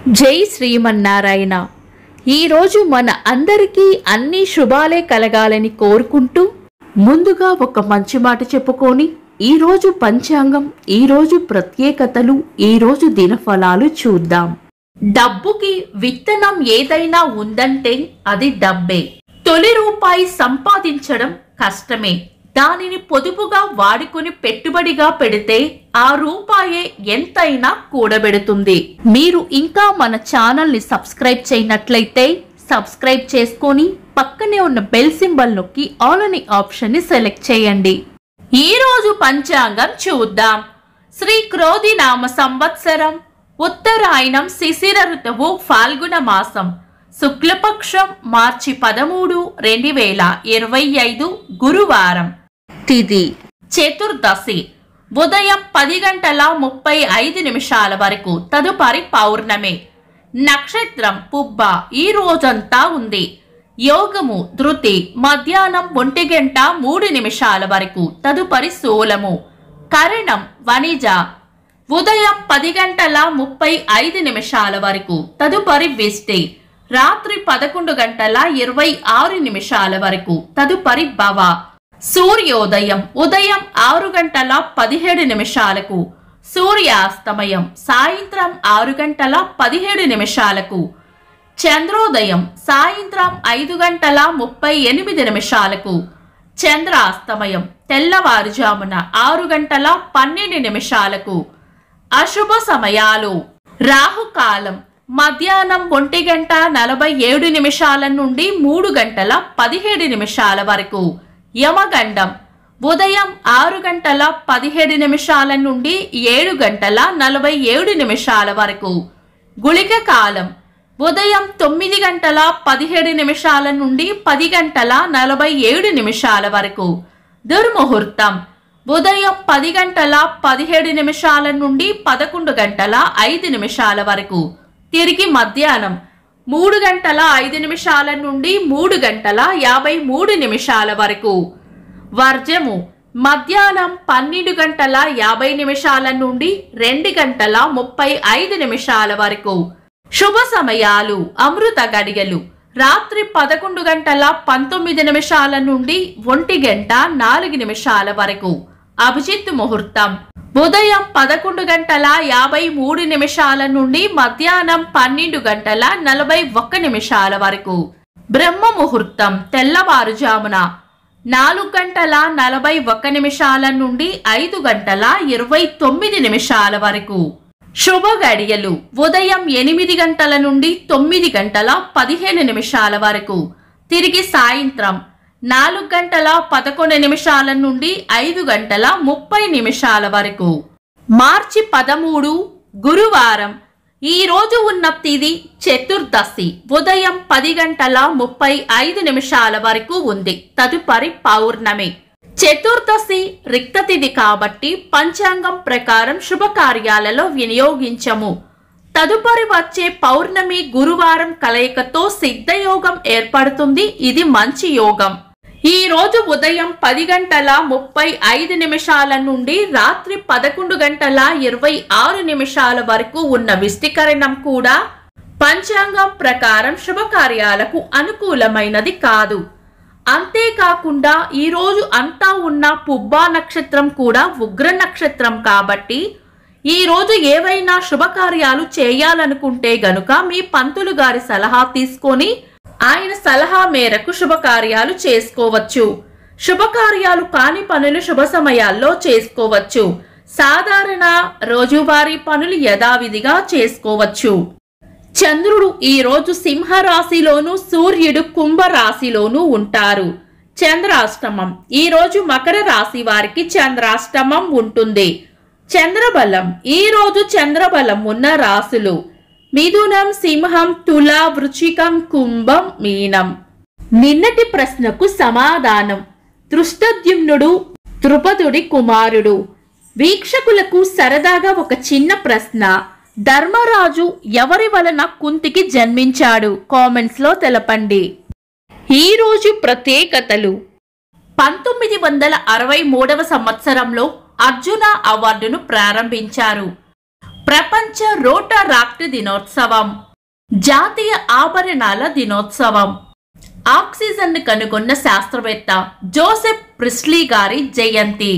జై శ్రీమన్నారాయణ. ఈరోజు మన అందరికీ అన్ని శుభాలే కలగాలని కోరుకుంటూ ముందుగా ఒక మంచి మాట చెప్పుకొని ఈరోజు పంచాంగం, ఈరోజు ప్రత్యేకతలు, ఈరోజు దినఫలాలు చూద్దాం. డబ్బుకి విత్తనం ఏదైనా ఉందంటే అది డబ్బే. తొలి రూపాయి సంపాదించడం కష్టమే. దానిని పొదుపుగా వాడుకుని పెట్టుబడిగా పెడితే ఆ రూపాయే ఎంతైనా కూడబెడుతుంది. మీరు ఇంకా మన ఛానల్ని సబ్స్క్రైబ్ చేయనట్లయితే సబ్స్క్రైబ్ చేసుకొని పక్కనే ఉన్న బెల్ సింబల్ నొక్కి ఆల్ అనే ఆప్షన్ ని సెలెక్ట్ చేయండి. ఈ రోజు పంచాంగం చూద్దాం. శ్రీ క్రోధి నామ సంవత్సరం, ఉత్తరాయణం, శిశిర ఋతువు, ఫాల్గుణ మాసం, శుక్లపక్షం, మార్చి 13, 2025 గురువారం. తిథి చతుర్దశి, ఉదయం 10:35 వరకు, తదుపరి పౌర్ణమి. నక్షత్రం పుబ్బ. ఈ రోజంతా ఉంది. యోగము ధృతి, మధ్యాహ్నం 1:03 వరకు, తదుపరి శూలము. కరణం వణిజ, ఉదయం 10:35 వరకు, తదుపరి విష్టి. రాత్రి 11:26 వరకు, తదుపరి భవ. సూర్యోదయం ఉదయం 6:17, సూర్యాస్తమయం సాయంత్రం 6:17. చంద్రోదయం సాయంత్రం 5:38, చంద్రాస్తమయం తెల్లవారుజామున 6:12. అశుభ సమయాలు: రాహుకాలం మధ్యాహ్నం 1:47 నుండి 3:17 వరకు. యమగండం ఉదయం 6:17 నుండి 7:47 వరకు. గుళిక కాలం ఉదయం 9:17 నుండి 10:47 వరకు. దుర్ముహూర్తం ఉదయం 10:17 నుండి 11:05 వరకు. తిరిగి మధ్యాహ్నం 3:05 నుండి 3:53 వరకు. వర్జము మధ్యాహ్నం 12:50 నుండి 2:35 వరకు. శుభ సమయాలు: అమృత గడియలు రాత్రి 11:19 నుండి 1:04 వరకు. అభిజిత్ ముహూర్తం ఉదయం 11:53 నుండి మధ్యాహ్నం 12:41 వరకు. బ్రహ్మ ముహూర్తం తెల్లవారుజామున 4:41 నుండి 5:29 వరకు. శుభ గడియలు ఉదయం 8 గంటల నుండి 9:15 వరకు. తిరిగి సాయంత్రం 4:11 నుండి 5:30 వరకు. మార్చి 13 గురువారం. ఈ రోజు ఉన్న తిథి చతుర్దశి, ఉదయం 10:35 వరకు ఉంది, తదుపరి పౌర్ణమి. చతుర్దశి రిక్త తిథి కాబట్టి పంచాంగం ప్రకారం శుభకార్యాలలో వినియోగించము. తదుపరి వచ్చే పౌర్ణమి గురువారం కలయికతో సిద్ధయోగం ఏర్పడుతుంది. ఇది మంచి యోగం. ఈ రోజు ఉదయం 10:35 నుండి రాత్రి 11:26 వరకు ఉన్న విష్టికరణం కూడా పంచాంగం ప్రకారం శుభకార్యాలకు అనుకూలమైనది కాదు. అంతేకాకుండా ఈ రోజు అంతా ఉన్న పుబ్బా నక్షత్రం కూడా ఉగ్ర నక్షత్రం కాబట్టి ఈ రోజు ఏవైనా శుభకార్యాలు చేయాలనుకుంటే గనుక మీ పంతులు గారి సలహా తీసుకొని ఆయన సలహా మేరకు శుభకార్యాలు చేసుకోవచ్చు. శుభకార్యాలు కాని పనులు శుభ సమయాల్లో చేసుకోవచ్చు. సాధారణ రోజువారీ పనులు యథావిధిగా చేసుకోవచ్చు. చంద్రుడు ఈ రోజు సింహరాశిలోను, సూర్యుడు కుంభరాశిలోను ఉంటారు. చంద్రాష్టమం ఈ రోజు మకర రాశి వారికి చంద్రాష్టమం ఉంటుంది. చంద్రబలం ఈ రోజు చంద్రబలం ఉన్న రాశులు మిథునం, సింహం, తుల, వృశ్చికం, కుంభం, మీనం. నిన్నటి ప్రశ్నకు సమాధానం: దృష్టద్యుమ్నుడు ద్రుపదుడి కుమారుడు. వీక్షకులకు సరదాగా ఒక చిన్న ప్రశ్న: ధర్మరాజు ఎవరి వలన కుంతికి జన్మించాడు? కామెంట్స్ లో తెలపండి. ఈ రోజు ప్రత్యేకతలు: 1963 సంవత్సరంలో అర్జున అవార్డును ప్రారంభించారు. ప్రపంచ రోటరాక్ట్ దినోత్సవం, జాతీయ ఆభరణాల దినోత్సవం, ఆక్సిజన్ కనుగొన్న శాస్త్రవేత్త జోసెఫ్ ప్రిస్లీ గారి జయంతి.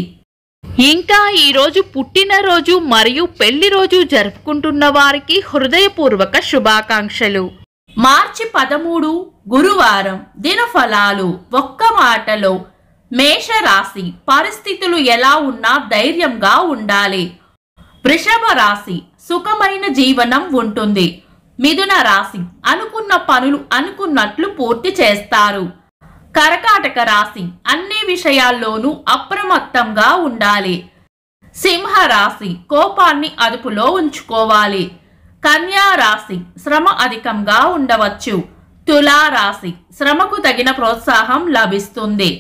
ఇంకా ఈరోజు పుట్టినరోజు మరియు పెళ్లి రోజు జరుపుకుంటున్న వారికి హృదయపూర్వక శుభాకాంక్షలు. మార్చి 13 గురువారం. దినఫలాలు. ఒక్క మాటలో మేషరాశి పరిస్థితులు ఎలా ఉన్నా ధైర్యంగా ఉండాలి. వృషభ రాశి సుఖమైన జీవనం ఉంటుంది. మిథున రాశి అనుకున్న పనులు అనుకున్నట్లు పూర్తి చేస్తారు. కర్కాటక రాశి అన్ని విషయాల్లోనూ అప్రమత్తంగా ఉండాలి. సింహ రాశి కోపాన్ని అదుపులో ఉంచుకోవాలి. కన్యా రాశి శ్రమ అధికంగా ఉండవచ్చు. తులా రాశి శ్రమకు తగిన ప్రోత్సాహం లభిస్తుంది.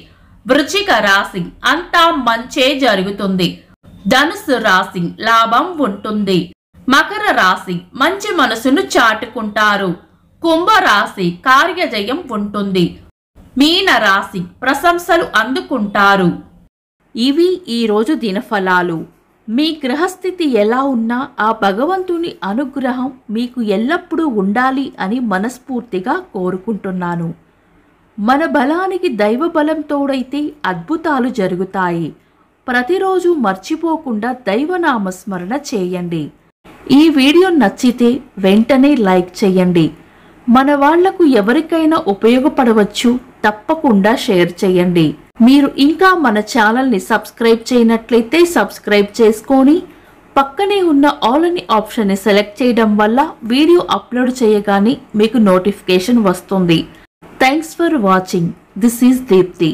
వృశ్చిక రాశి అంతా మంచే జరుగుతుంది. ధనుస్సు రాశి లాభం ఉంటుంది. మకర రాశి మంచి మనసును చాటుకుంటారు. కుంభరాశి కార్యజయం ఉంటుంది. మీన రాశి ప్రశంసలు అందుకుంటారు. ఇవి ఈరోజు దినఫలాలు. మీ గ్రహస్థితి ఎలా ఉన్నా ఆ భగవంతుని అనుగ్రహం మీకు ఎల్లప్పుడూ ఉండాలి అని మనస్ఫూర్తిగా కోరుకుంటున్నాను. మన బలానికి దైవ బలం తోడైతే అద్భుతాలు జరుగుతాయి. ప్రతిరోజు మర్చిపోకుండా దైవనామస్మరణ చేయండి. ఈ వీడియో నచ్చితే వెంటనే లైక్ చేయండి. మన వాళ్లకు ఎవరికైనా ఉపయోగపడవచ్చు. తప్పకుండా షేర్ చేయండి. మీరు ఇంకా మన ఛానల్ని సబ్స్క్రైబ్ చేయనట్లయితే సబ్స్క్రైబ్ చేసుకొని పక్కనే ఉన్న ఆల్ అని ఆప్షన్ని సెలెక్ట్ చేయడం వల్ల వీడియో అప్లోడ్ చేయగానే మీకు నోటిఫికేషన్ వస్తుంది. Thanks for watching. This is Deepti.